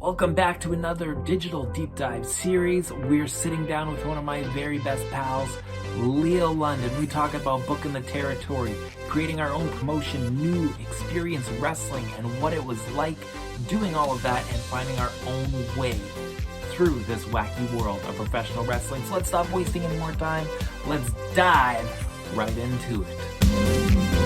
Welcome back to another digital deep dive series. We're sitting down with one of my very best pals, Leo London. We talk about booking the territory, creating our own promotion, new experience wrestling, and what it was like doing all of that and finding our own way through this wacky world of professional wrestling. So let's stop wasting any more time. Let's dive right into it.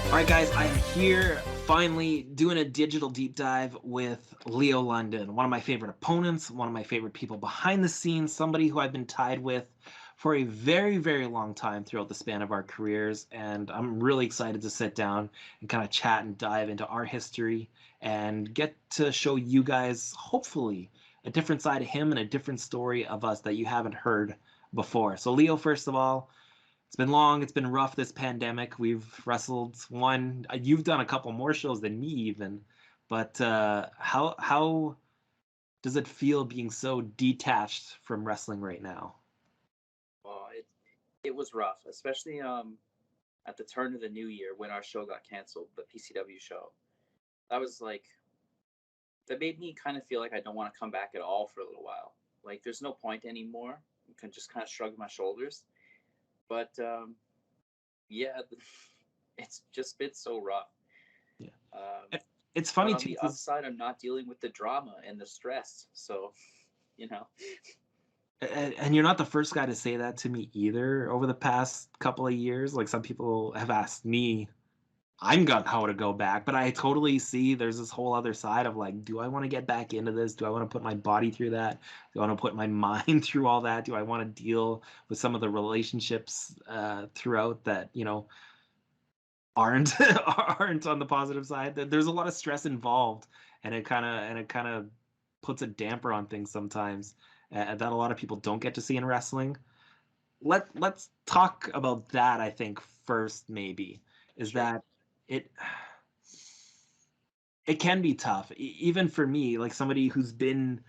All right, guys, I'm here finally doing a digital deep dive with Leo London, one of my favorite opponents, one of my favorite people behind the scenes, somebody who I've been tied with for a very, very long time throughout the span of our careers. And I'm really excited to sit down and kind of chat and dive into our history and get to show you guys, hopefully, a different side of him and a different story of us that you haven't heard before. So, Leo, first of all, it's been long. It's been rough, this pandemic. We've wrestled one. You've done a couple more shows than me even. But how does it feel being so detached from wrestling right now? Oh, it was rough, especially at the turn of the new year when our show got canceled, the PCW show. That was like that made me kind of feel like I don't want to come back at all for a little while. Like there's no point anymore. I can just kind of shrug my shoulders. But yeah, it's just been so rough. Yeah. Um, It's but funny on too, the 'cause upside, I'm not dealing with the drama and the stress. So, you know. and you're not the first guy to say that to me either over the past couple of years. Like some people have asked me, I'm got how to go back, but I totally see there's this whole other side of like, do I want to get back into this? Do I want to put my body through that? Do I want to put my mind through all that? Do I want to deal with some of the relationships throughout that, aren't aren't on the positive side? There's a lot of stress involved, and it kind of puts a damper on things sometimes that a lot of people don't get to see in wrestling. Let's talk about that. I think first maybe is Sure. that it it can be tough, even for me, like somebody who's been.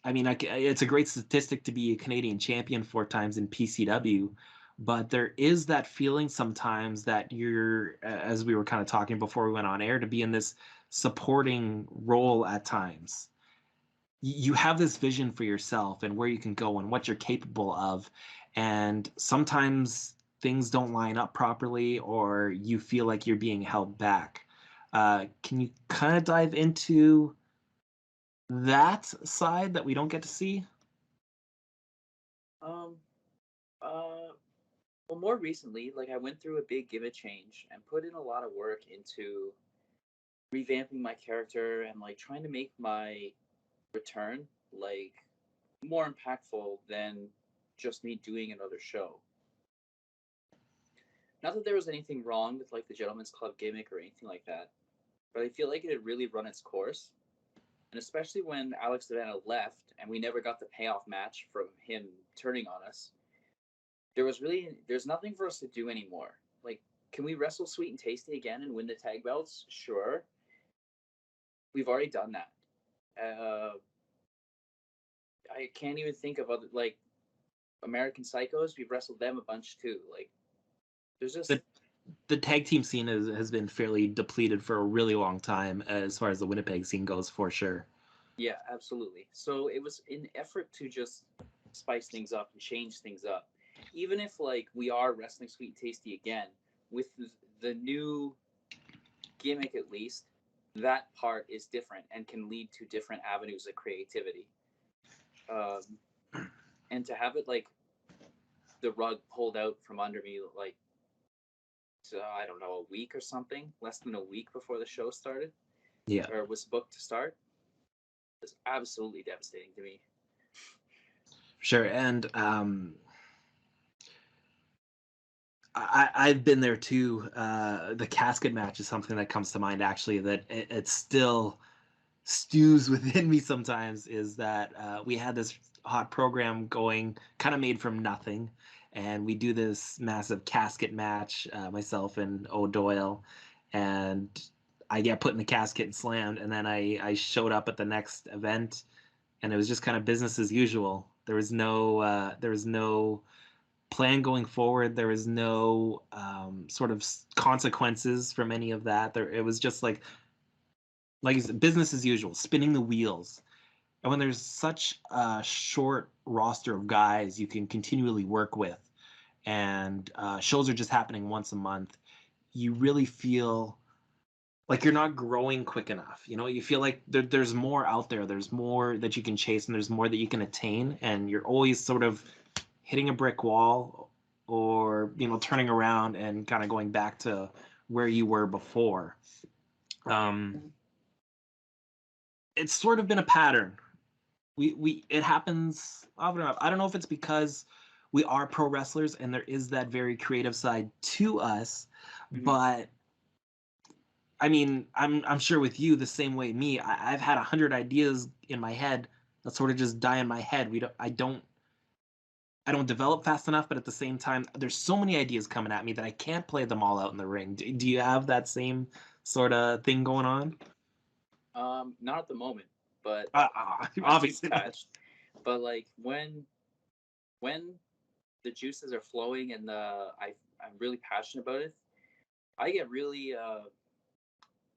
I mean, it's a great statistic to be a Canadian champion 4 times in PCW, but there is that feeling sometimes that you're, as we were kind of talking before we went on air, to be in this supporting role at times. You have this vision for yourself and where you can go and what you're capable of, and sometimes things don't line up properly, or you feel like you're being held back. Can you kind of dive into that side that we don't get to see? Um. Uh. Well, more recently, like I went through a big gimmick change and put in a lot of work into revamping my character and like trying to make my return like more impactful than just me doing another show. Not that there was anything wrong with like the Gentleman's Club gimmick or anything like that, but I feel like it had really run its course. And especially when Alex Savannah left and we never got the payoff match from him turning on us, there's nothing for us to do anymore. Like, can we wrestle Sweet and Tasty again and win the tag belts? Sure, we've already done that. Uh, I can't even think of other like American Psychos. We've wrestled them a bunch too. Like, there's just The the tag team scene has been fairly depleted for a really long time as far as the Winnipeg scene goes, for sure. yeah, absolutely. So it was an effort to just spice things up and change things up. Even if like we are wrestling Sweet and Tasty again with the new gimmick, at least that part is different and can lead to different avenues of creativity. Um, and to have it like the rug pulled out from under me, like I don't know, a week or something, less than a week before the show started Yeah, or was booked to start, was absolutely devastating to me. sure. And I've been there too. The casket match is something that comes to mind actually, that it still stews within me sometimes. Is that we had this hot program going, kind of made from nothing, and we do this massive casket match, myself and O'Doyle, and I get put in the casket and slammed, and then I showed up at the next event, and it was just kind of business as usual. There was no plan going forward. There was no sort of consequences from any of that. It was just like you said, business as usual, spinning the wheels. And when there's such a short roster of guys you can continually work with, and shows are just happening once a month, you really feel like you're not growing quick enough. You know, you feel like there's more out there. There's more that you can chase, and there's more that you can attain, and you're always sort of hitting a brick wall, or turning around and kind of going back to where you were before. It's sort of been a pattern. We it happens often enough. I don't know if it's because we are pro wrestlers and there is that very creative side to us, but I mean, I'm sure with you the same way. Me, I've had 100 ideas in my head that sort of just die in my head. I don't develop fast enough, but at the same time, there's so many ideas coming at me that I can't play them all out in the ring. Do you have that same sort of thing going on? Not at the moment, but I'm Obviously not. touched. But like when the juices are flowing and I'm really passionate about it, I get really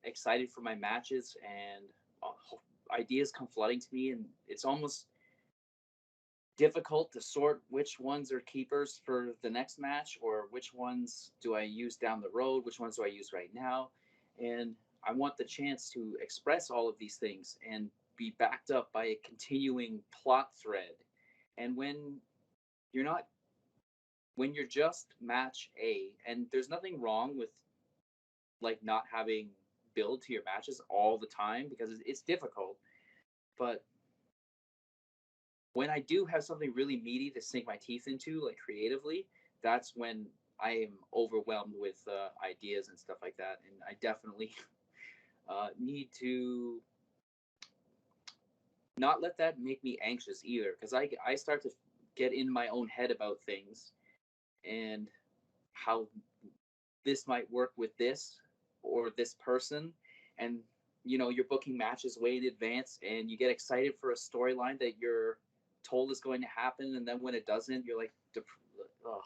excited for my matches, and ideas come flooding to me, and it's almost difficult to sort which ones are keepers for the next match, or which ones do I use down the road, which ones do I use right now. And I want the chance to express all of these things and be backed up by a continuing plot thread. And you're not when you're just match A, and there's nothing wrong with like not having build to your matches all the time, because it's difficult, but when I do have something really meaty to sink my teeth into, like creatively, that's when I am overwhelmed with ideas and stuff like that. And I definitely need to not let that make me anxious either, because I start to get in my own head about things and how this might work with this or this person. And, you're booking matches way in advance and you get excited for a storyline that you're told is going to happen, and then when it doesn't, you're like, oh.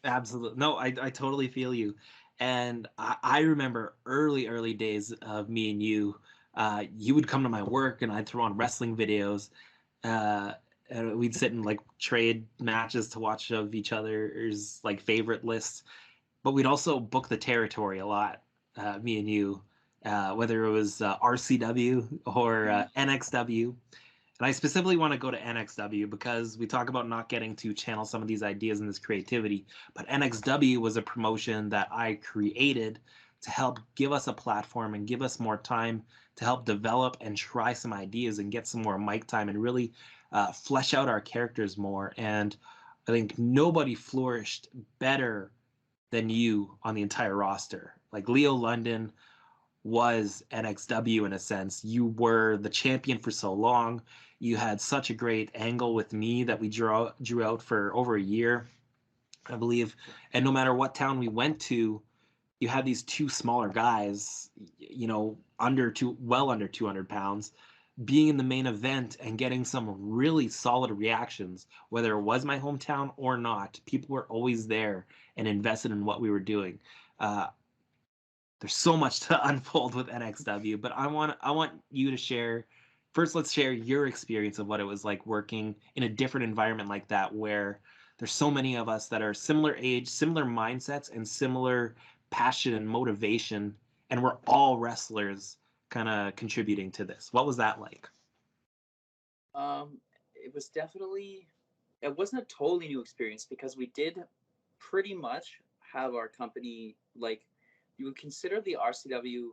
Absolutely. No, I totally feel you. And I remember early days of me and you. You would come to my work and I'd throw on wrestling videos. Uh, and we'd sit and like trade matches to watch of each other's like favorite lists. But we'd also book the territory a lot, me and you, whether it was RCW or NXW. And I specifically want to go to NXW because we talk about not getting to channel some of these ideas and this creativity. But NXW was a promotion that I created to help give us a platform and give us more time to help develop and try some ideas and get some more mic time and really flesh out our characters more. And I think nobody flourished better than you on the entire roster. Like Leo London was NXW in a sense. You were the champion for so long. You had such a great angle with me that we drew out for over a year, I believe. And no matter what town we went to, you had these two smaller guys, well under 200 pounds, being in the main event and getting some really solid reactions, whether it was my hometown or not. People were always there and invested in what we were doing. Uh, there's so much to unfold with NXW, but I want you to share. First, let's share your experience of what it was like working in a different environment like that, where there's so many of us that are similar age, similar mindsets, and similar passion and motivation, and we're all wrestlers, kind of contributing to this. What was that like? It was definitely, it wasn't a totally new experience, because we did pretty much have our company, like, you would consider the RCW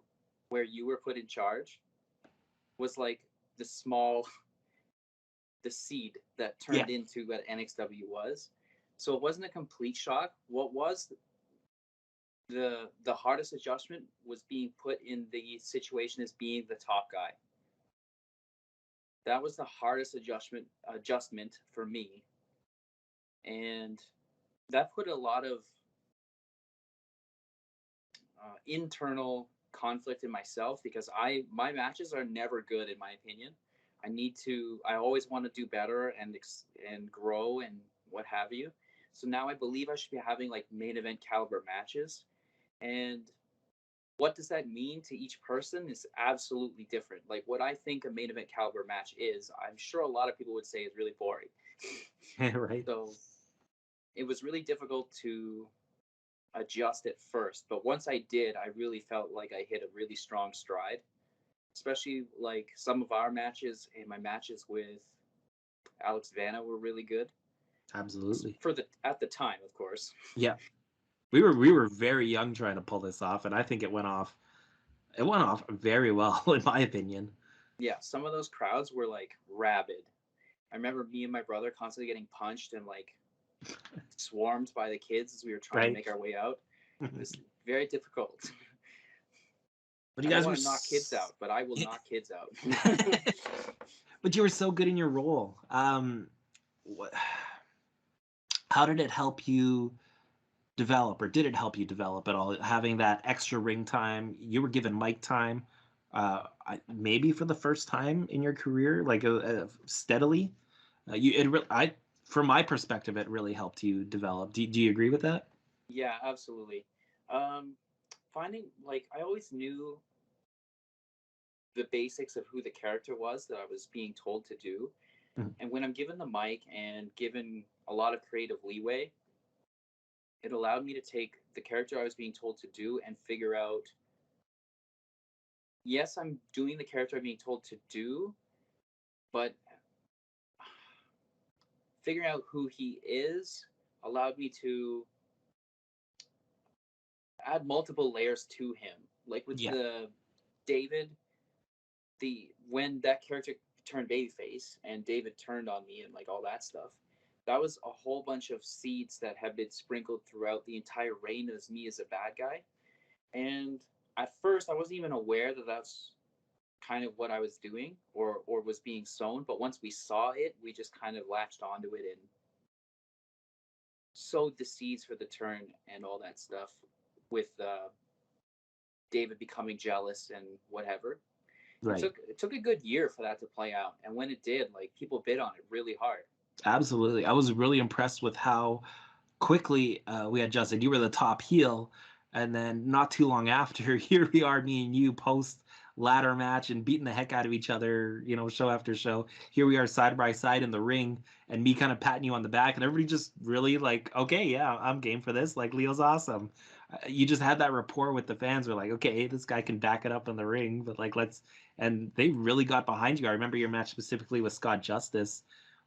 where you were put in charge was like the small, the seed that Yeah, turned into what NXW was. So it wasn't a complete shock. What was the hardest adjustment was being put in the situation as being the top guy. That was the hardest adjustment for me, and that put a lot of internal conflict in myself, because my matches are never good in my opinion. I always want to do better and grow and what have you. So now I believe I should be having like main event caliber matches. And what does that mean to each person is absolutely different. Like what I think a main event caliber match is, I'm sure a lot of people would say is really boring. Right. So it was really difficult to adjust at first, but once I did, I really felt like I hit a really strong stride. Especially like some of our matches and my matches with Alex Vanna were really good Absolutely. for the at the time, of course. Yeah. We were very young trying to pull this off, and I think it went off. It went off very well, in my opinion. Yeah, some of those crowds were like rabid. I remember me and my brother constantly getting punched and like swarmed by the kids as we were trying to Right. make our way out. It was very difficult. But I you don't guys were want to knock kids out, but I will knock kids out. but you were so good in your role. How did it help you develop, or did it help you develop at all? Having that extra ring time, you were given mic time, maybe for the first time in your career, like steadily. From my perspective, it really helped you develop. Do you agree with that? Yeah, absolutely. Um, Finding like I always knew the basics of who the character was that I was being told to do. Mhm. And when I'm given the mic and given a lot of creative leeway, it allowed me to take the character I was being told to do and figure out, yes, I'm doing the character I'm being told to do, but figuring out who he is allowed me to add multiple layers to him. Like with Yeah. the David, the when that character turned babyface and David turned on me and like all that stuff, that was a whole bunch of seeds that have been sprinkled throughout the entire reign as me as a bad guy. And at first, I wasn't even aware that that's kind of what I was doing or was being sown. But once we saw it, we just kind of latched onto it and sowed the seeds for the turn and all that stuff with David becoming jealous and whatever. Right. It took a good year for that to play out, and when it did, like people bid on it really hard. Absolutely. I was really impressed with how quickly we adjusted. You were the top heel, and then not too long after, here we are, me and you, post ladder match and beating the heck out of each other, show after show. Here we are side by side in the ring, and me kind of patting you on the back, and everybody just really like, okay, yeah, I'm game for this. Like, Leo's awesome. You just had that rapport with the fans. We're like, okay, this guy can back it up in the ring, but like, let's. And they really got behind you. I remember your match specifically with Scott Justice,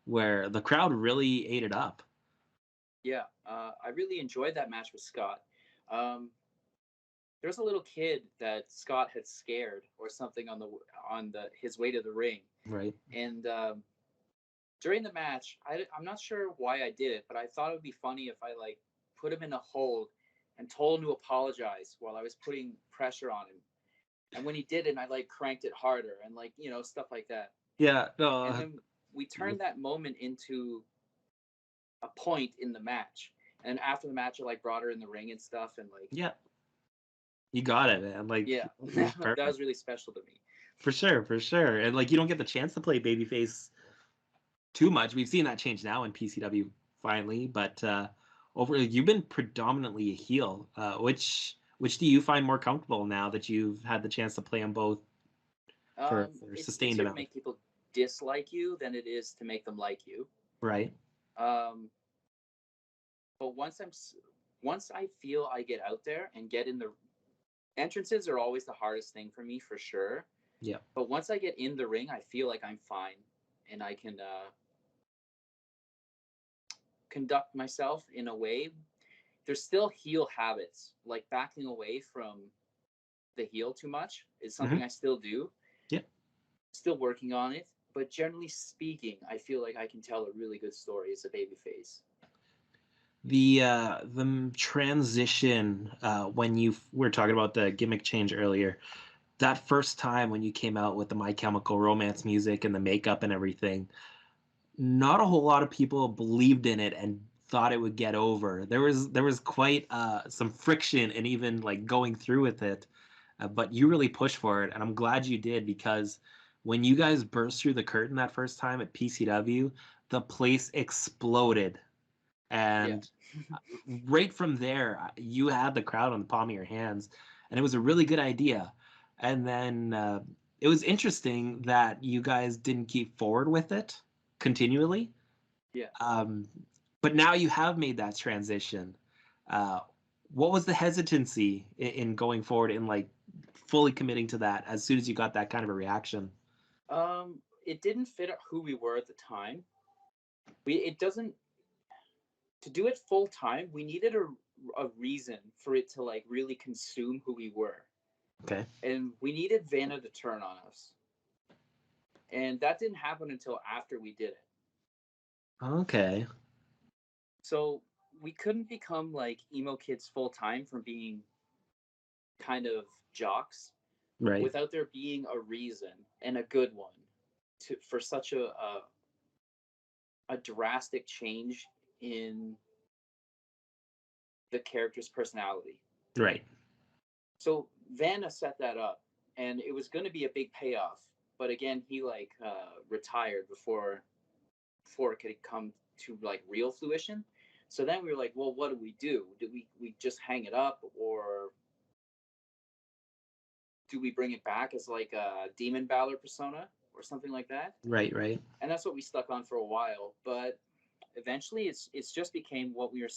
where the crowd really ate it up. Yeah, I really enjoyed that match with Scott. Um, there was a little kid that Scott had scared or something on the his way to the ring, Right. and during the match, I'm not sure why I did it, but I thought it would be funny if I like put him in a hold and told him to apologize while I was putting pressure on him. And when he did it, I like cranked it harder and like stuff like that. Yeah, And no, then we turned that moment into a point in the match. And after the match, I like brought her in the ring and stuff, and like yeah, you got it, man. Like, yeah, it was that was perfect. really special to me. For sure, for sure. And like, you don't get the chance to play babyface too much. We've seen that change now in PCW finally, but over you've been predominantly a heel. Which do you find more comfortable now that you've had the chance to play them both for It's sustained easier to amount? make people dislike you than it is to make them like you. Right. Um, but once I feel I get out there and get in the entrances are always the hardest thing for me for sure. Yeah. But once I get in the ring, I feel like I'm fine and I can conduct myself in a way. There's still heel habits, like backing away from the heel too much is something Hmm. I still do. Yeah. Still working on it, but generally speaking, I feel like I can tell a really good story as a babyface. The transition when you we were talking about the gimmick change earlier, that first time when you came out with the My Chemical Romance music and the makeup and everything, not a whole lot of people believed in it and thought it would get over. There was quite some friction and even like going through with it, but you really pushed for it, and I'm glad you did because when you guys burst through the curtain that first time at PCW, the place exploded. Yeah. And right from there, you had the crowd on the palm of your hands, and it was a really good idea. And then it was interesting that you guys didn't keep forward with it continually. Yeah. Um, but now you have made that transition. Uh, what was the hesitancy in going forward and like fully committing to that as soon as you got that kind of a reaction? It didn't fit who we were at the time. It doesn't to do it full time. We needed a reason for it to like really consume who we were, Okay. and we needed Vanna to turn on us, and that didn't happen until after we did it. Okay. So we couldn't become like emo kids full time from being kind of jocks Right. without there being a reason and a good one to for such a drastic change in the character's personality. Right. So Vanna set that up, and it was going to be a big payoff. But again, he like retired before it could come to like real fruition. So then we were like, well, what do we do? Do we just hang it up, or do we bring it back as like a Demon Balor persona or something like that? Right. Right. And that's what we stuck on for a while. But eventually, it's just became what we were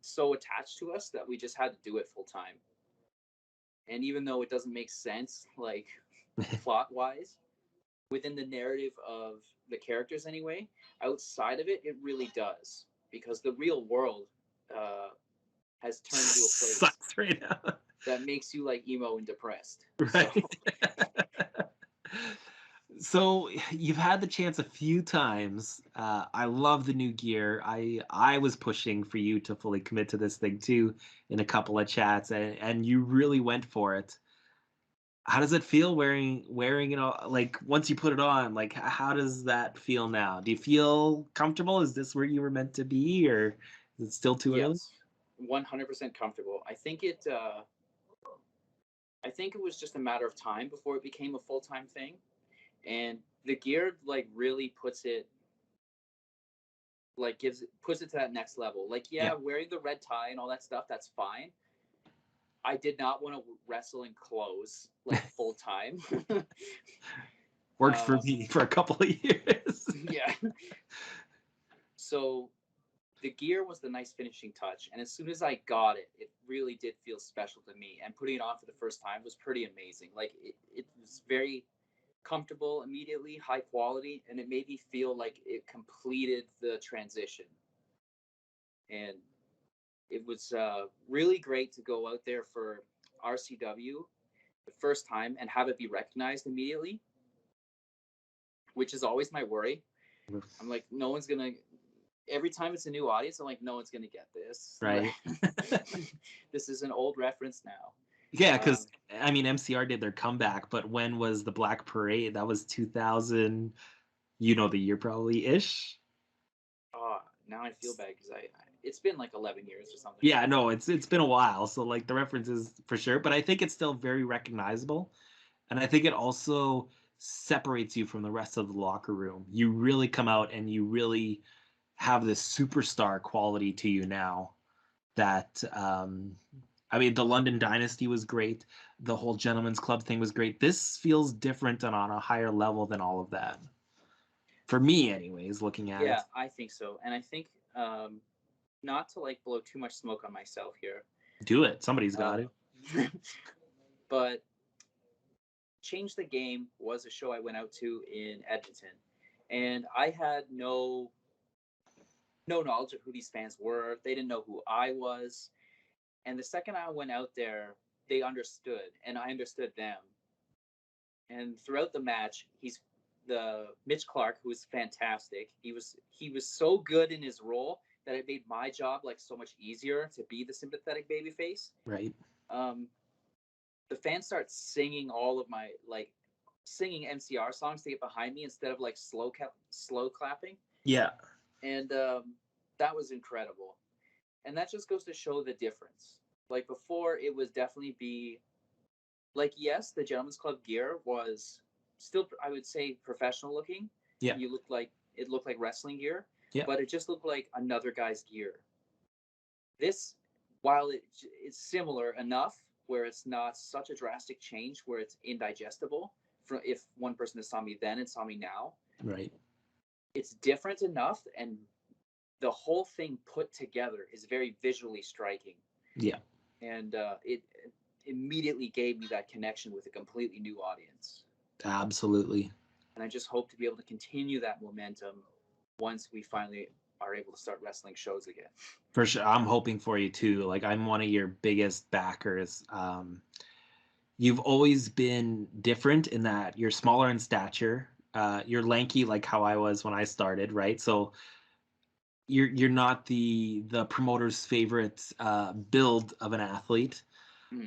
so attached to us that we just had to do it full time. And even though it doesn't make sense, like plot wise, within the narrative of the characters anyway, outside of it, it really does. Because the real world has turned into a place Sucks right now. that makes you like emo and depressed. Right. So So you've had the chance a few times. I love the new gear. I was pushing for you to fully commit to this thing too in a couple of chats, and you really went for it. How does it feel wearing it all? Like once you put it on, like how does that feel now? Do you feel comfortable? Is this where you were meant to be, or is it still too early? yes, 100% comfortable. I think it was just a matter of time before it became a full time thing, and the gear like really puts it to that next level. Like, Yeah, yeah, wearing the red tie and all that stuff, that's fine. I did not want to wrestle in clothes like full time. worked for um, me for a couple of years. yeah. So the gear was the nice finishing touch, and as soon as I got it, it really did feel special to me. And putting it on for the first time was pretty amazing. Like it was very comfortable immediately, high quality, and it made me feel like it completed the transition. And it was really great to go out there for RCW the first time and have it be recognized immediately, which is always my worry. I'm like, no one's gonna. Every time it's a new audience, I'm like, no one's gonna get this. Right. This is an old reference now. Yeah, because I mean MCR did their comeback, but when was the Black Parade? That was 2000. You know the year probably ish. Now I feel bad because it's been like 11 years or something. Yeah, no, it's been a while, so like the reference is for sure, but I think it's still very recognizable, and I think it also separates you from the rest of the locker room. You really come out and you really have this superstar quality to you now that I mean the London Dynasty was great. The whole Gentlemen's Club thing was great. This feels different and on a higher level than all of that. For me anyways, looking at it. Yeah, I think so, and I think not to like blow too much smoke on myself here, Do it. Somebody's got it. but Change the Game was a show I went out to in Edmonton, and I had no knowledge of who these fans were. They didn't know who I was, and the second I went out there, they understood, and I understood them. And throughout the match, he's the Mitch Clark, who was fantastic. He was so good in his role that it made my job like so much easier to be the sympathetic babyface. Right. Um, the fans start singing all of my like singing MCR songs to get behind me instead of like slow clapping, Yeah. and that was incredible. And that just goes to show the difference. Like before, it was definitely be like yes, the Gentlemen's Club gear was still, I would say, professional looking. Yeah. You looked like it looked like wrestling gear, Yeah. but it just looked like another guy's gear. This, while it's similar enough where it's not such a drastic change where it's indigestible for if one person saw me then and saw me now, Right. it's different enough, and the whole thing put together is very visually striking. Yeah. And it immediately gave me that connection with a completely new audience. Absolutely. And I just hope to be able to continue that momentum once we finally are able to start wrestling shows again. For sure. I'm hoping for you too. Like, I'm one of your biggest backers. You've always been different in that you're smaller in stature. You're lanky like how I was when I started, right? So you're not the promoter's favorite build of an athlete,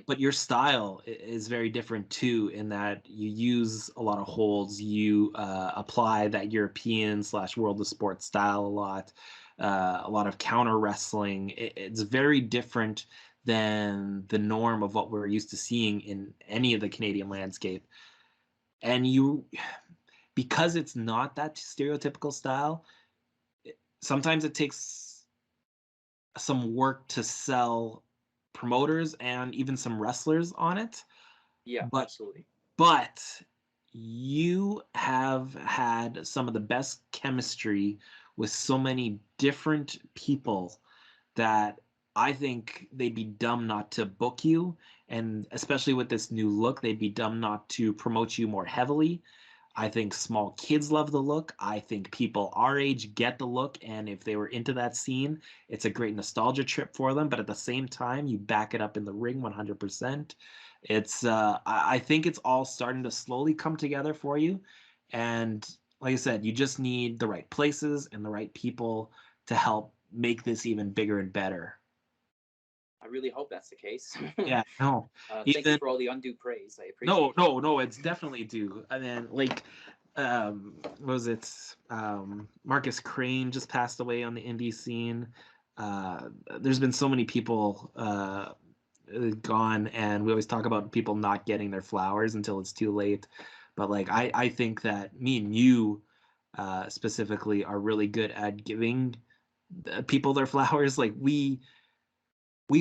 but your style is very different too, in that you use a lot of holds, you apply that European slash world of sports style a lot of counter wrestling. It's very different than the norm of what we're used to seeing in any of the Canadian landscape. And you, because it's not that stereotypical style, sometimes it takes some work to sell promoters and even some wrestlers on it. Yeah, But absolutely. but you have had some of the best chemistry with so many different people that I think they'd be dumb not to book you. And especially with this new look, they'd be dumb not to promote you more heavily. I think small kids love the look. I think people our age get the look. And if they were into that scene, it's a great nostalgia trip for them. But at the same time, you back it up in the ring 100%. I think it's all starting to slowly come together for you. And like I said, you just need the right places and the right people to help make this even bigger and better. I really hope that's the case. Yeah, no. Thank you Even for all the undue praise. I appreciate no, it. no, it's definitely due. And then like what was it? Marcus Crane just passed away on the indie scene. There's been so many people gone, and we always talk about people not getting their flowers until it's too late. But like I think that me and you specifically are really good at giving people their flowers. Like we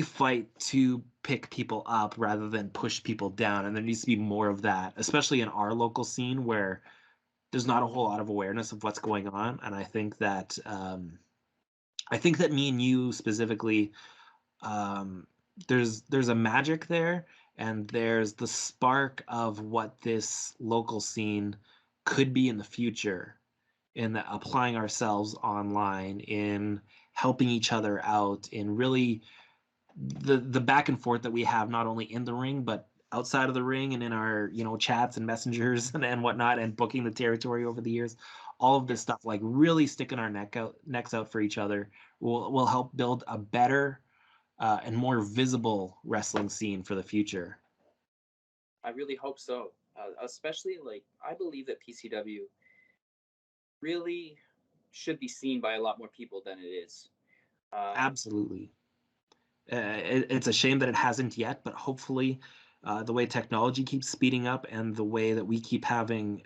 fight to pick people up rather than push people down, and there needs to be more of that, especially in our local scene where there's not a whole lot of awareness of what's going on. And I think that me and you specifically, um, there's a magic there, and there's the spark of what this local scene could be in the future, in the, applying ourselves online, in helping each other out, in really the back and forth that we have not only in the ring but outside of the ring and in our chats and messengers and whatnot, and booking the territory over the years. All of this stuff, like really sticking our necks out for each other, will help build a better and more visible wrestling scene for the future. I really hope so. Especially like I believe that PCW really should be seen by a lot more people than it is. Absolutely. It's a shame that it hasn't yet, but hopefully the way technology keeps speeding up and the way that we keep having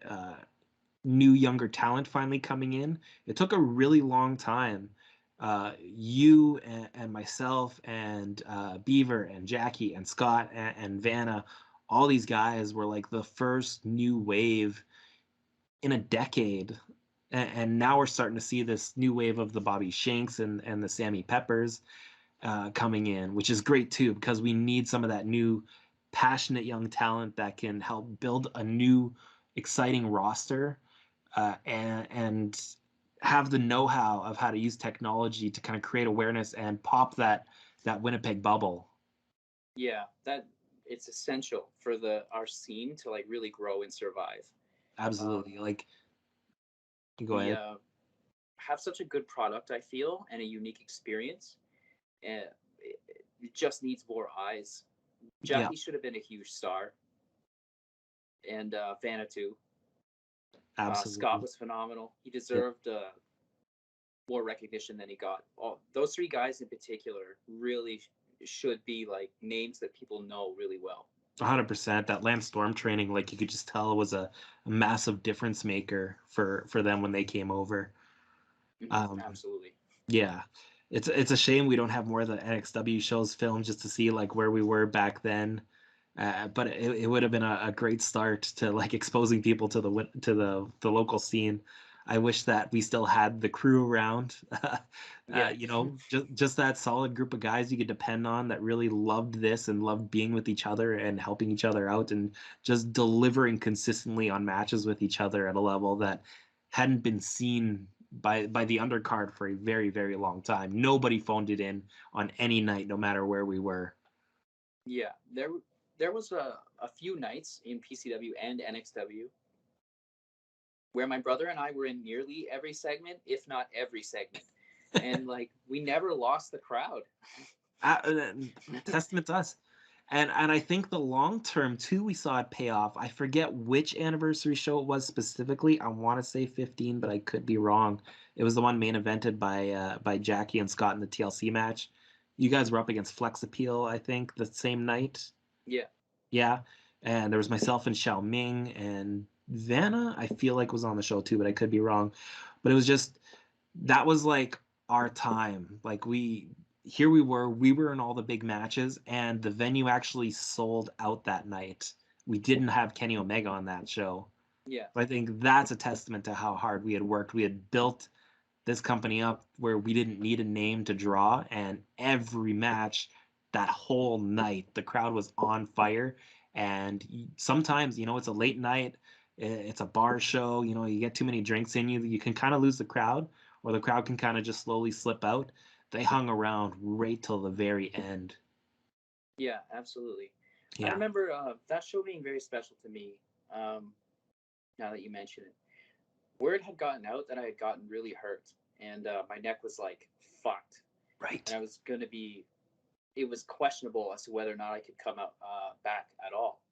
new younger talent finally coming in. It took a really long time. You and myself and Beaver and Jackie and Scott and Vanna, all these guys were like the first new wave in a decade. And now we're starting to see this new wave of the Bobby Shanks and the Sammy Peppers coming in, which is great too, because we need some of that new passionate young talent that can help build a new exciting roster, and have the know-how of how to use technology to kind of create awareness and pop that Winnipeg bubble. Yeah, that it's essential for the our scene to like really grow and survive. Absolutely. Like, you go We ahead. have such a good product, I feel, and a unique experience, and it just needs more eyes. Yeah, Jackie should have been a huge star, and Vanna too. Scott absolutely. was phenomenal. He Yeah. deserved more recognition than he got. All those three guys in particular really should be like names that people know really well. 100%. That Lance Storm training, like you could just tell, was a massive difference maker for them when they came over. Um, Absolutely. yeah, it's a shame we don't have more of the NXW shows filmed just to see like where we were back then. But it would have been a great start to like exposing people to the local scene. I wish that we still had the crew around, Yeah. just that solid group of guys you could depend on that really loved this and loved being with each other and helping each other out and just delivering consistently on matches with each other at a level that hadn't been seen by the undercard for a very, very long time. Nobody phoned it in on any night, no matter where we were. Yeah. There was a few nights in PCW and NXW where my brother and I were in nearly every segment, if not every segment. And like we never lost the crowd. Testament to us. And I think the long term too, we saw it pay off. I forget which anniversary show it was specifically. I want to say 15, but I could be wrong. It was the one main evented by Jackie and Scott in the TLC match. You guys were up against Flex Appeal, I think, the same night. Yeah. Yeah. And there was myself and Xiao Ming and Vanna, I feel like was on the show too, but I could be wrong. But it was just that was like our time. Like we were in all the big matches, and the venue actually sold out that night. We didn't have Kenny Omega on that show. Yeah. So I think that's a testament to how hard we had worked. We had built this company up where we didn't need a name to draw, and every match that whole night the crowd was on fire. And sometimes it's a late night, it's a bar show, you get too many drinks in you, you can kind of lose the crowd, or the crowd can kind of just slowly slip out. They hung around right till the very end. Yeah, absolutely. I Yeah. remember that show being very special to me. Um, now that you mention it, word had gotten out that I had gotten really hurt, and my neck was like fucked, and Right. I was gonna be. It was questionable as to whether or not I could come out back at all.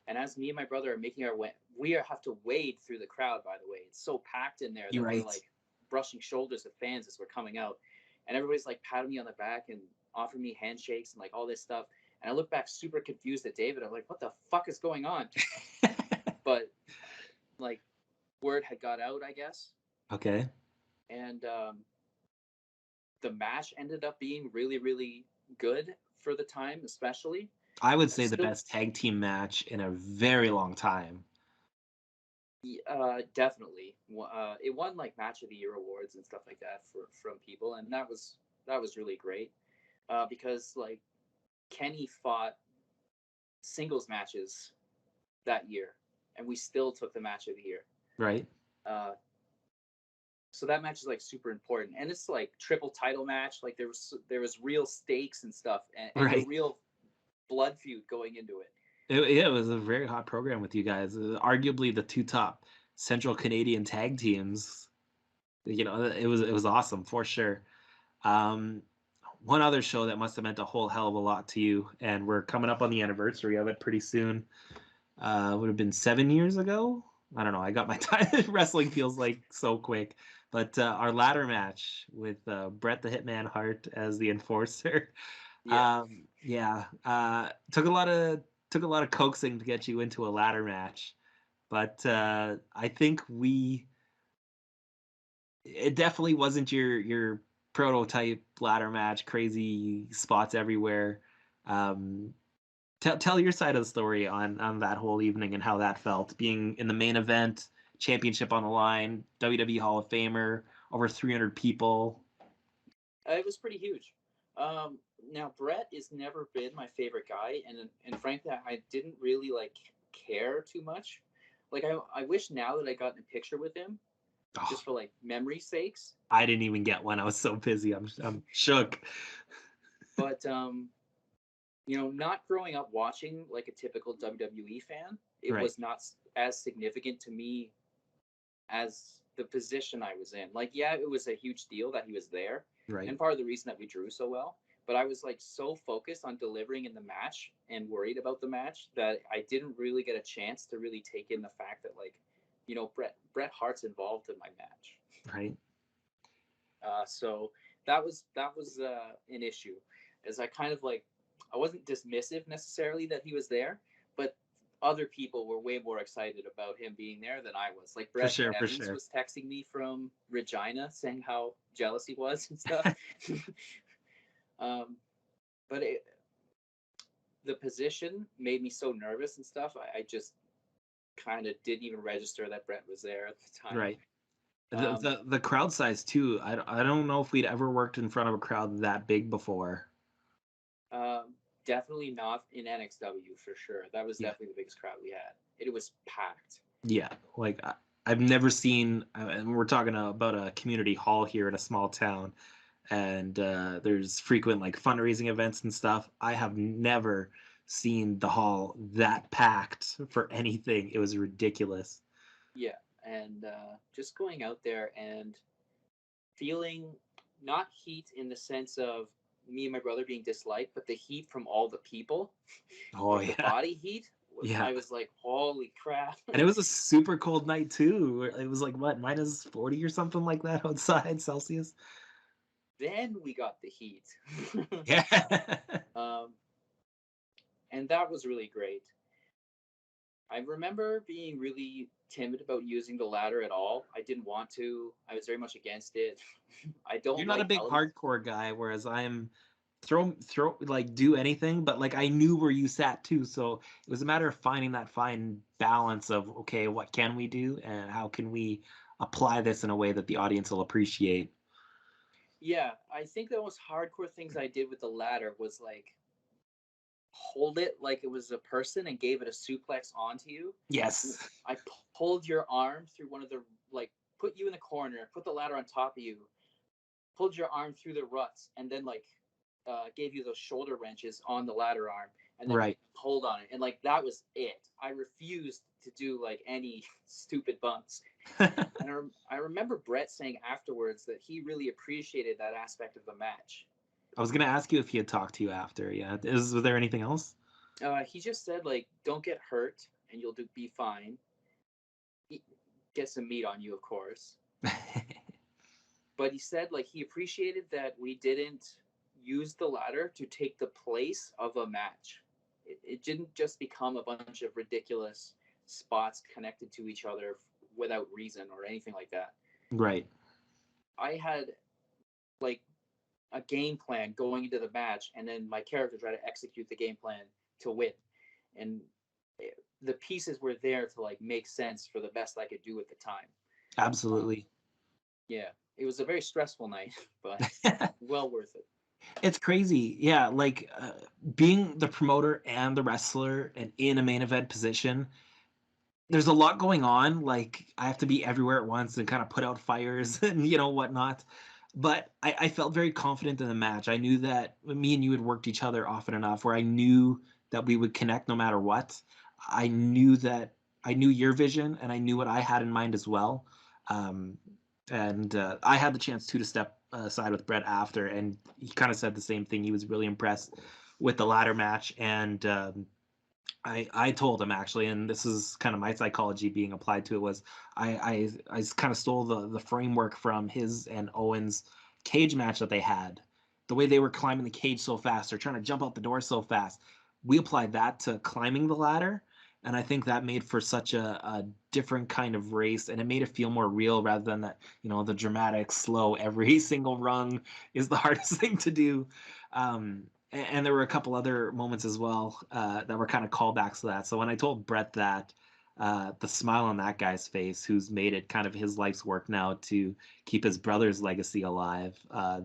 And as me and my brother are making our way, we have to wade through the crowd. By the way, it's so packed in there You're that we're right. like brushing shoulders with fans as we're coming out, and everybody's like patting me on the back and offering me handshakes and like all this stuff. And I look back super confused at David. I'm like, what the fuck is going on? But like, word had got out, I guess, Okay. and the match ended up being really, really good for the time, especially. I would I'm say the still, best tag team match in a very long time. definitely, it won like Match of the Year awards and stuff like that from people, and that was really great because like Kenny fought singles matches that year, and we still took the Match of the Year. Right. Uh, so that match is like super important, and it's like triple title match. Like there was real stakes and stuff, and a Right. real blood feud going into it. Yeah, it was a very hot program with you guys. Arguably the two top Central Canadian tag teams. It was awesome for sure. Um, One other show that must have meant a whole hell of a lot to you, and we're coming up on the anniversary of it pretty soon. Would have been 7 years ago. I don't know. I got my time. Wrestling feels like so quick, but our ladder match with Bret the Hitman Hart as the enforcer. Yeah, Yeah, took a lot of coaxing to get you into a ladder match, but I think it definitely wasn't your prototype ladder match. Crazy spots everywhere. Um, tell your side of the story on that whole evening and how that felt, being in the main event, championship on the line, WWE Hall of Famer, over 300 people. it was pretty huge. Now Bret has never been my favorite guy, and frankly, I didn't really like care too much. Like I wish now that I got in a picture with him, Oh, just for like memory sakes. I didn't even get one. I was so busy. I'm shook. But not growing up watching like a typical WWE fan, it Right, was not as significant to me as the position I was in. Like, yeah, it was a huge deal that he was there, right, and part of the reason that we drew so well. But I was like so focused on delivering in the match and worried about the match that I didn't really get a chance to really take in the fact that like, Bret Hart's involved in my match. right. So that was an issue, as I kind of like I wasn't dismissive necessarily that he was there, but other people were way more excited about him being there than I was. Like For Brett sure, for Evans sure. was texting me from Regina saying how jealous he was and stuff. um, but the position made me so nervous and stuff. I just kind of didn't even register that Brett was there at the time. Right. Um, The crowd size too. I don't know if we'd ever worked in front of a crowd that big before. Definitely not in NXW for sure. That was Yeah. definitely the biggest crowd we had. It was packed. Yeah, like I've never seen, and we're talking about a community hall here in a small town, and there's frequent like fundraising events and stuff. I have never seen the hall that packed for anything. It was ridiculous. Yeah, and just going out there and feeling not heat in the sense of me and my brother being disliked, but the heat from all the people, Oh like the yeah, body heat. yeah. I was like, holy crap. And it was a super cold night too. It was like what, -40 or something like that outside Celsius. Then we got the heat. Yeah. um, and that was really great. I remember being really timid about using the ladder at all. I didn't want to. I was very much against it. I You're don't not a like big elements. hardcore guy, whereas I'm throw like do anything, but like I knew where you sat too, so it was a matter of finding that fine balance of okay, what can we do and how can we apply this in a way that the audience will appreciate. Yeah, I think the most hardcore things I did with the ladder was like hold it like it was a person and gave it a suplex onto you. Yes. I pulled your arm through one of the like put you in the corner, put the ladder on top of you, pulled your arm through the ruts, and then like gave you those shoulder wrenches on the ladder arm, and then Right. pulled on it, and like that was it. I refused to do like any stupid bumps. And I remember Brett saying afterwards that he really appreciated that aspect of the match. I was gonna ask you if he had talked to you after. Yeah, was there anything else? He just said like, "Don't get hurt, and you'll be fine." Get some meat on you, of course. But he said like he appreciated that we didn't use the ladder to take the place of a match. It didn't just become a bunch of ridiculous spots connected to each other without reason or anything like that. Right. I had like a game plan going into the match, and then my character tried to execute the game plan to win. And the pieces were there to like make sense for the best I could do at the time. Absolutely. Yeah, it was a very stressful night, but well worth it. It's crazy. Yeah, like being the promoter and the wrestler and in a main event position, there's a lot going on. Like I have to be everywhere at once and kind of put out fires and whatnot. But I felt very confident in the match. I knew that me and you had worked each other often enough where I knew that we would connect no matter what. I knew that I knew your vision and I knew what I had in mind as well. Um, and I had the chance too to step aside with Brett after, and he kind of said the same thing. He was really impressed with the ladder match, and I told him actually, and this is kind of my psychology being applied to it, was I kind of stole the framework from his and Owen's cage match that they had. The way they were climbing the cage so fast, or trying to jump out the door so fast. We applied that to climbing the ladder, and I think that made for such a different kind of race, and it made it feel more real rather than that, the dramatic, slow, every single rung is the hardest thing to do. And there were a couple other moments as well that were kind of callbacks to that. So when I told Brett that, the smile on that guy's face, who's made it kind of his life's work now to keep his brother's legacy alive,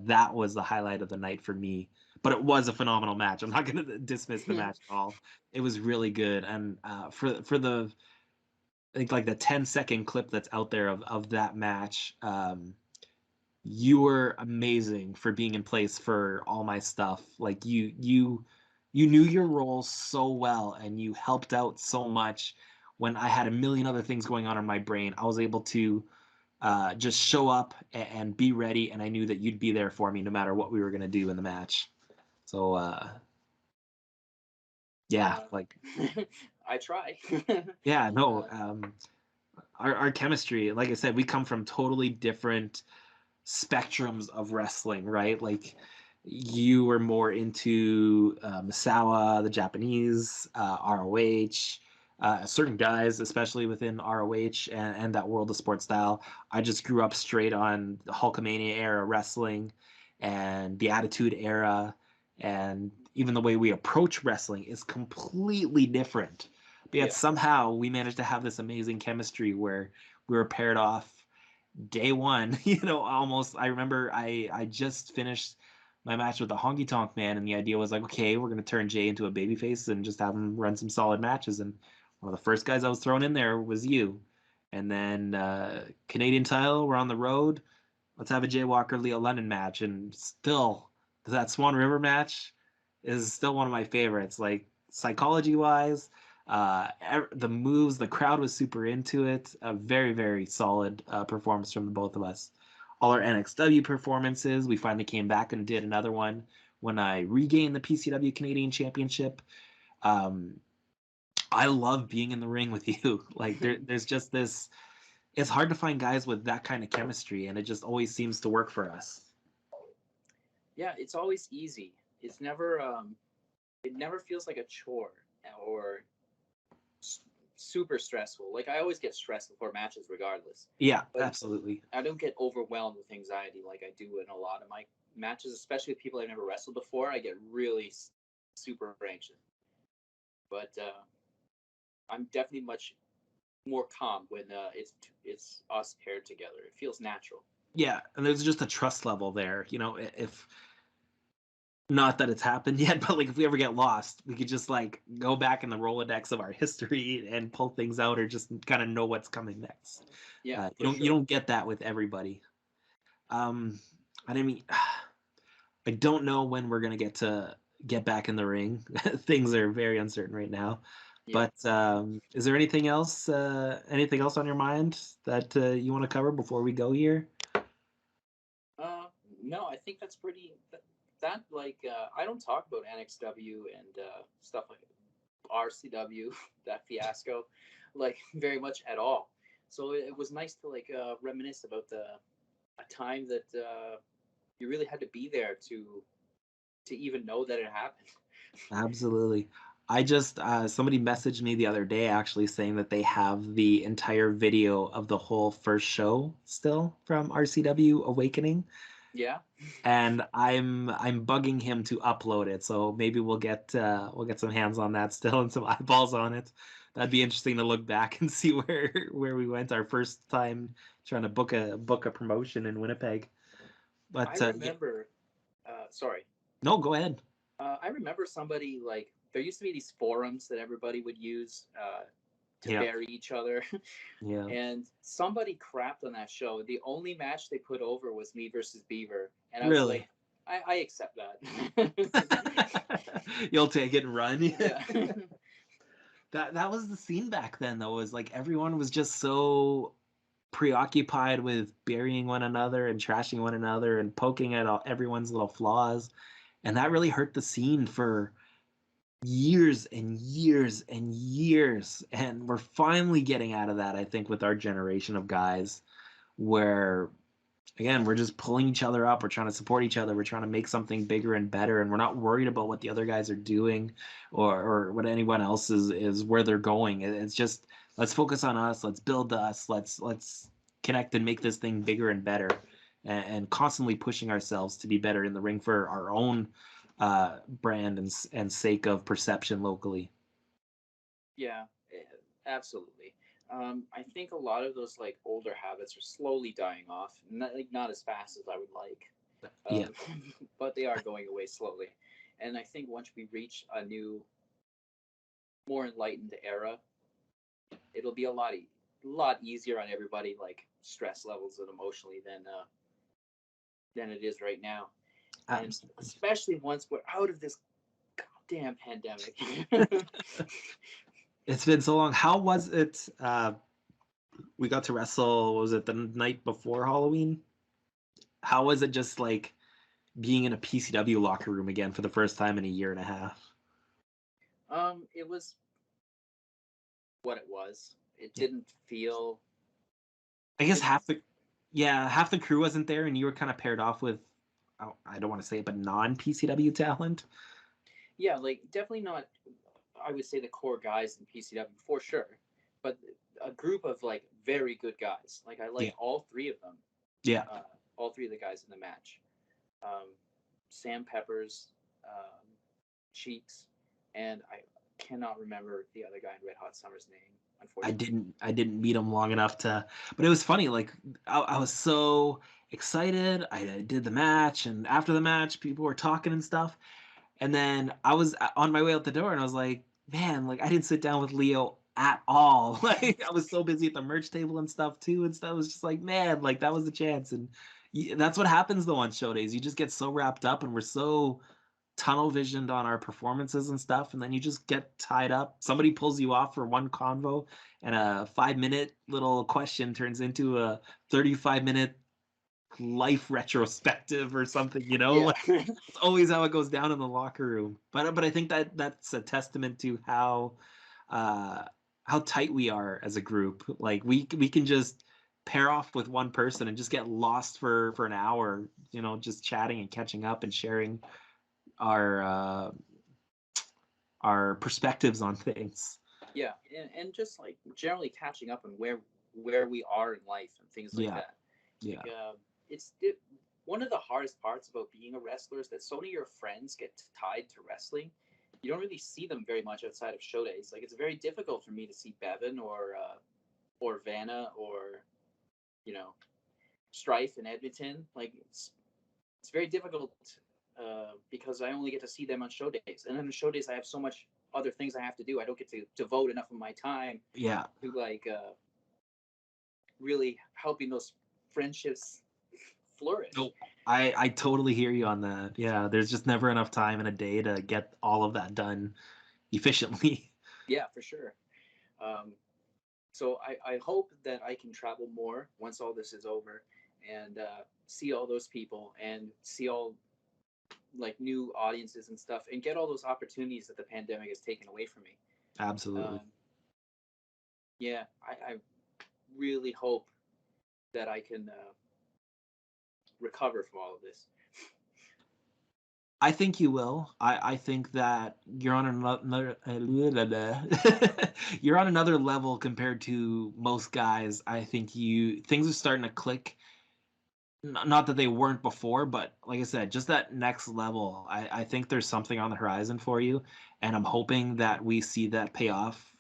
that was the highlight of the night for me. But it was a phenomenal match. I'm not going to dismiss the match at all. It was really good, and for the I think like the 10-second clip that's out there of that match. You were amazing for being in place for all my stuff. Like you knew your role so well and you helped out so much when I had a million other things going on in my brain. I was able to just show up and be ready, and I knew that you'd be there for me no matter what we were gonna do in the match. So yeah, Uh, like I try. yeah, no, uh, our chemistry, like I said, we come from totally different spectrums of wrestling, right? Like you were more into Misawa, the Japanese, ROH. certain guys, especially within ROH and that world of sports style. I just grew up straight on the Hulkamania era wrestling and the Attitude Era, and even the way we approach wrestling is completely different. But yet Yeah. somehow we managed to have this amazing chemistry where we were paired off day one. Almost. I remember I just finished my match with the Honky Tonk Man, and the idea was like, okay, we're gonna turn Jay into a babyface and just have him run some solid matches. And one of the first guys I was thrown in there was you. And then Canadian title, we're on the road. Let's have a Jay Walker Leo London match. And still, that Swan River match is still one of my favorites. Like psychology wise, the moves, the crowd was super into it. A very, very solid performance from the both of us. All our NXW performances, we finally came back and did another one when I regained the PCW Canadian Championship. Um, I love being in the ring with you. Like there's just this. It's hard to find guys with that kind of chemistry, and it just always seems to work for us. Yeah, it's always easy. It's never it never feels like a chore or super stressful. Like I always get stressed before matches regardless. Yeah, But absolutely. I don't get overwhelmed with anxiety like I do in a lot of my matches, especially with people I've never wrestled before. I get really super anxious. But I'm definitely much more calm when it's us paired together. It feels natural. Yeah, and there's just a trust level there. If not that it's happened yet, but like if we ever get lost, we could just like go back in the Rolodex of our history and pull things out, or just kind of know what's coming next. Yeah, You for don't sure. you don't get that with everybody. I mean, I don't know when we're gonna get back in the ring. Things are very uncertain right now. Yeah. But is there anything else? Anything else on your mind that you want to cover before we go here? No, I think that's pretty. That like I don't talk about NXW and stuff like RCW, that fiasco, like very much at all. So it was nice to like reminisce about a time that you really had to be there to even know that it happened. Absolutely. I just somebody messaged me the other day actually saying that they have the entire video of the whole first show still from RCW Awakening, Yeah. and I'm bugging him to upload it. So maybe we'll get some hands on that still and some eyeballs on it. That'd be interesting to look back and see where we went our first time trying to book a promotion in Winnipeg. I But yeah, remember. Sorry. no, go ahead. I remember somebody like there used to be these forums that everybody would use to Yeah, bury each other. yeah. And somebody crapped on that show. The only match they put over was me versus Beaver, and I was like, Really? I accept that. You'll take it and run. Yeah. That was the scene back then though, was like everyone was just so preoccupied with burying one another and trashing one another and poking at everyone's little flaws. And that really hurt the scene for years and years and years. And we're finally getting out of that, I think, with our generation of guys, where again, we're just pulling each other up. We're trying to support each other. We're trying to make something bigger and better, and we're not worried about what the other guys are doing or what anyone else is where they're going. It's just let's focus on us. Let's build us. Let's connect and make this thing bigger and better, and constantly pushing ourselves to be better in the ring for our own brand and sake of perception locally. Yeah, absolutely. I think a lot of those like older habits are slowly dying off, not as fast as I would like, Yeah, but they are going away slowly. And I think once we reach a new, more enlightened era, it'll be a lot easier on everybody, like stress levels and emotionally than it is right now. And absolutely. especially once we're out of this goddamn pandemic. It's been so long. How was it? We got to wrestle. Was it the night before Halloween? How was it just like being in a PCW locker room again for the first time in a year and a half? It was what it was. It Yeah. didn't feel. I guess It, half the crew wasn't there, and you were kind of paired off with, I don't want to say it, but non PCW talent. yeah, like definitely not. I would say the core guys in PCW for sure, but a group of like very good guys. Like I liked all three of them. Yeah. All three of the guys in the match. Sam Peppers, Cheeks, and I cannot remember the other guy in Red Hot Summer's name. Unfortunately, I didn't meet him long enough to, but it was funny. Like I was so excited. I did the match, and after the match, people were talking and stuff. And then I was on my way out the door, and I was like, man, like I didn't sit down with Leo at all. Like I was so busy at the merch table and stuff too, and stuff. I was just like, man, like that was the chance, and that's what happens though on show days. You just get so wrapped up, and we're so tunnel visioned on our performances and stuff, and then you just get tied up. Somebody pulls you off for one convo, and a 5-minute little question turns into a 35-minute life retrospective or something, you know. yeah. Like, it's always how it goes down in the locker room. But I think that that's a testament to how tight we are as a group. Like we can just pair off with one person and just get lost for an hour, you know, just chatting and catching up and sharing our perspectives on things. Yeah, and just like generally catching up on where we are in life and things like that. Yeah. Like, one of the hardest parts about being a wrestler is that so many of your friends get tied to wrestling. You don't really see them very much outside of show days. Like it's very difficult for me to see Bevan or Vanna or Strife in Edmonton. Like it's very difficult because I only get to see them on show days, and then on show days I have so much other things I have to do. I don't get to devote enough of my time to like really helping those friendships flourish. Nope. I totally hear you on that. Yeah, there's just never enough time in a day to get all of that done efficiently. Yeah, for sure. So I hope that I can travel more once all this is over and see all those people and see all like new audiences and stuff and get all those opportunities that the pandemic has taken away from me. Absolutely. Yeah, I really hope that I can recover from all of this. I think you will. I think that you're on another you're on another level compared to most guys. I think things are starting to click. Not that they weren't before, but like I said, just that next level. I think there's something on the horizon for you, and I'm hoping that we see that pay off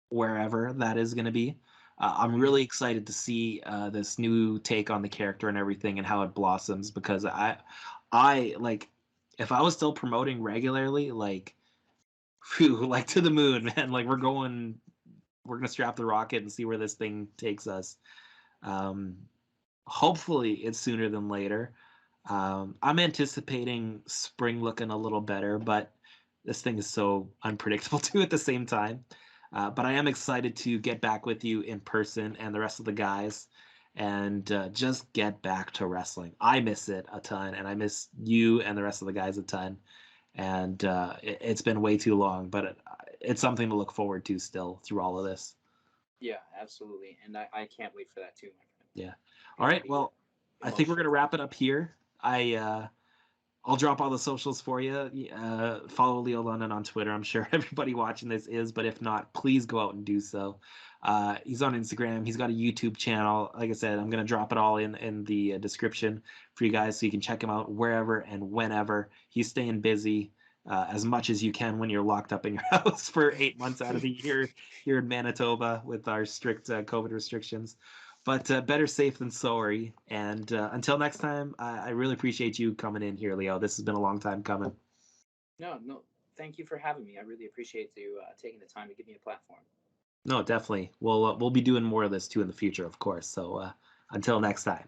wherever that is going to be. I'm really excited to see this new take on the character and everything and how it blossoms because I like if I was still promoting regularly, like, phew, like to the moon, man. Like we're gonna strap the rocket and see where this thing takes us. Hopefully it's sooner than later. I'm anticipating spring looking a little better, but this thing is so unpredictable too at the same time. But I am excited to get back with you in person and the rest of the guys and just get back to wrestling. I miss it a ton, and I miss you and the rest of the guys a ton. And it's been way too long, but it's something to look forward to still through all of this. Yeah, absolutely. And I can't wait for that too, my friend. Yeah. All right. Well, I think we're going to wrap it up here. I'll drop all the socials for you. Follow Leo London on Twitter. I'm sure everybody watching this is, but if not, please go out and do so. He's on Instagram. He's got a YouTube channel. Like I said, I'm going to drop it all in the description for you guys so you can check him out wherever and whenever. He's staying busy as much as you can when you're locked up in your house for 8 months out of the year here in Manitoba with our strict COVID restrictions. But better safe than sorry. And until next time, I really appreciate you coming in here, Leo. This has been a long time coming. No. Thank you for having me. I really appreciate you taking the time to give me a platform. No, definitely. We'll be doing more of this too in the future, of course. So until next time.